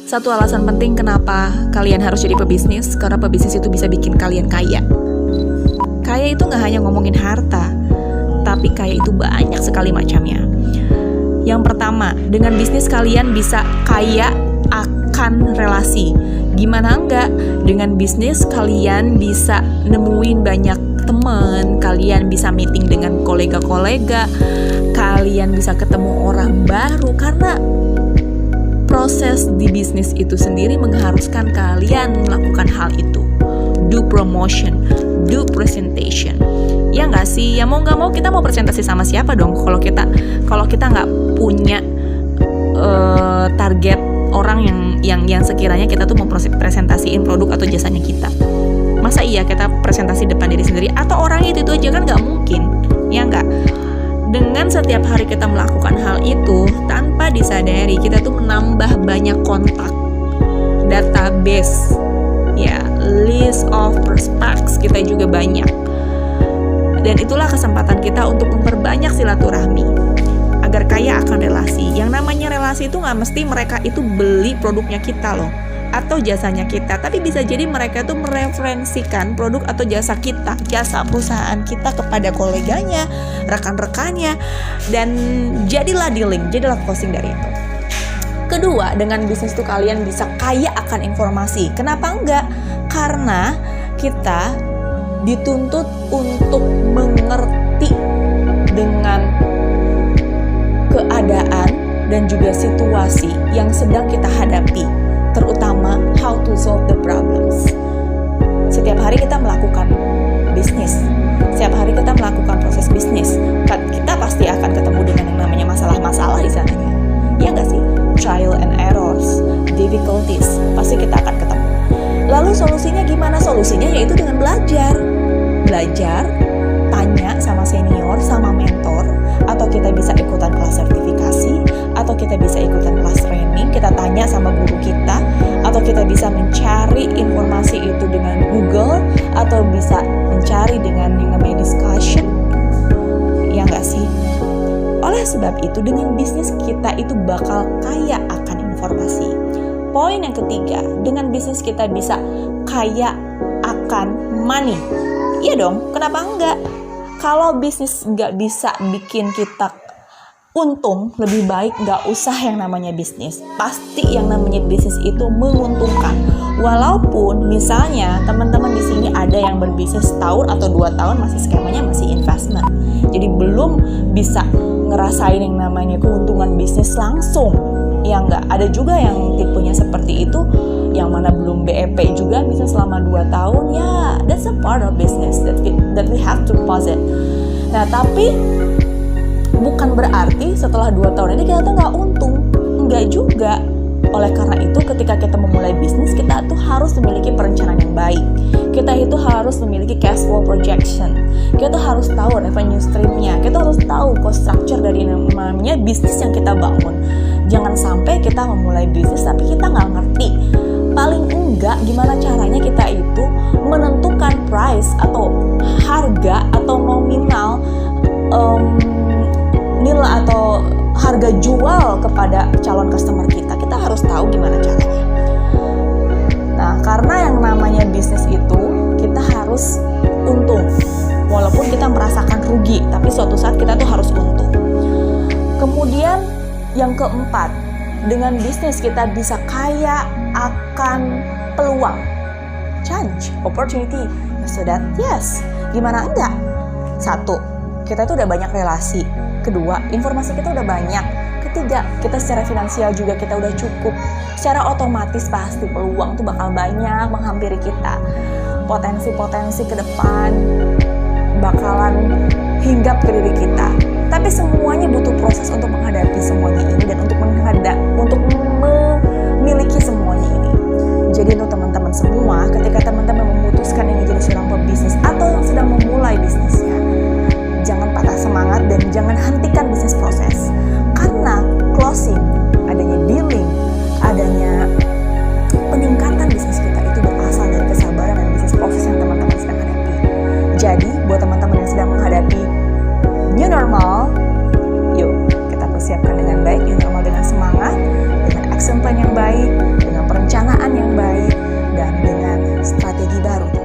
Satu alasan penting kenapa kalian harus jadi pebisnis, karena pebisnis itu bisa bikin kalian kaya. Kaya itu gak hanya ngomongin harta, tapi kaya itu banyak sekali macamnya. Yang pertama, dengan bisnis kalian bisa kaya akan relasi. Gimana enggak? Dengan bisnis kalian bisa nemuin banyak teman, kalian bisa meeting dengan kolega-kolega, kalian bisa ketemu orang baru, karena proses di bisnis itu sendiri mengharuskan kalian melakukan hal itu. Do promotion, do presentation. Ya nggak sih? Ya mau nggak mau kita mau presentasi sama siapa dong? Kalau kita nggak punya target orang yang sekiranya kita tuh mau presentasiin produk atau jasanya kita. Masa iya kita presentasi depan diri sendiri atau orang itu aja, kan nggak mungkin, ya nggak? Dengan setiap hari kita melakukan hal itu, tanpa disadari kita tuh menambah banyak kontak, database, ya, list of prospects kita juga banyak. Dan itulah kesempatan kita untuk memperbanyak silaturahmi agar kaya akan relasi. Yang namanya relasi itu nggak mesti mereka itu beli produknya kita loh, atau jasanya kita, tapi bisa jadi mereka tuh mereferensikan produk atau jasa kita, jasa perusahaan kita kepada koleganya, rekan-rekannya, dan jadilah dealing, jadilah closing dari itu. Kedua, dengan bisnis tuh kalian bisa kaya akan informasi. Kenapa enggak? Karena kita dituntut untuk mengerti dengan keadaan dan juga situasi yang sedang kita hadapi, terutama how to solve the problems. Setiap hari kita melakukan bisnis, setiap hari kita melakukan proses bisnis, kita pasti akan ketemu dengan yang namanya masalah-masalah di sananya. Ya nggak sih? Trial and errors, difficulties, pasti kita akan ketemu. Lalu solusinya gimana? Solusinya yaitu dengan belajar, tanya sama senior, sama mentor, atau kita bisa ikutan kelas sertifikasi, atau kita bisa ikutan kelas training, kita tanya sama guru kita, atau kita bisa mencari informasi itu dengan Google, atau bisa mencari dengan yang namanya discussion. Ya nggak sih? Oleh sebab itu, dengan bisnis kita itu bakal kaya akan informasi. Poin yang ketiga, dengan bisnis kita bisa kaya akan money. Iya dong, kenapa enggak? Kalau bisnis nggak bisa bikin kita untung, lebih baik nggak usah yang namanya bisnis. Pasti yang namanya bisnis itu menguntungkan. Walaupun misalnya teman-teman di sini ada yang berbisnis setahun atau 2 tahun masih skemanya masih investment, jadi belum bisa ngerasain yang namanya keuntungan bisnis langsung. Ya nggak, ada juga yang tipenya seperti itu, yang mana belum BEP juga bisa selama 2 tahun. Ya, that's a part of business that we have to pause it. Nah, tapi bukan berarti setelah 2 tahun ini kita tuh nggak untung. Enggak juga. Oleh karena itu, ketika kita memulai bisnis, kita tuh harus memiliki perencanaan yang baik. Kita itu harus memiliki cash flow projection. Kita tuh harus tahu revenue stream-nya. Kita harus tahu cost structure dari namanya bisnis yang kita bangun. Jangan sampai kita memulai bisnis tapi kita nggak ngerti. Paling enggak gimana caranya kita itu menentukan price atau harga atau nominal nilai atau harga jual kepada calon customer kita harus tahu gimana caranya. Nah, karena yang namanya bisnis itu kita harus untung. Walaupun kita merasakan rugi, tapi suatu saat kita tuh harus untung. Kemudian yang keempat, dengan bisnis kita bisa kaya akan peluang, chance, opportunity. So that yes, gimana enggak? 1, kita tuh udah banyak relasi. 2, informasi kita udah banyak. 3, kita secara finansial juga kita udah cukup. Secara otomatis pasti peluang tuh bakal banyak menghampiri kita. Potensi-potensi ke depan bakalan hinggap ke diri kita. Tapi semuanya butuh proses untuk menghadapi semuanya ini dan untuk memiliki semuanya ini. Jadi untuk teman-teman semua, ketika teman-teman memutuskan ingin jadi seorang pebisnis atau yang sedang memulai bisnisnya, jangan patah semangat dan jangan hentikan bisnis proses. Karena closing, adanya dealing, adanya peningkatan bisnis kita itu berasal dari kesabaran dan bisnis proses yang teman-teman sedang hadapi. Jadi, buat teman-teman yang sedang menghadapi new normal, yuk kita persiapkan dengan baik new normal dengan semangat, dengan action plan yang baik, dengan strategi baru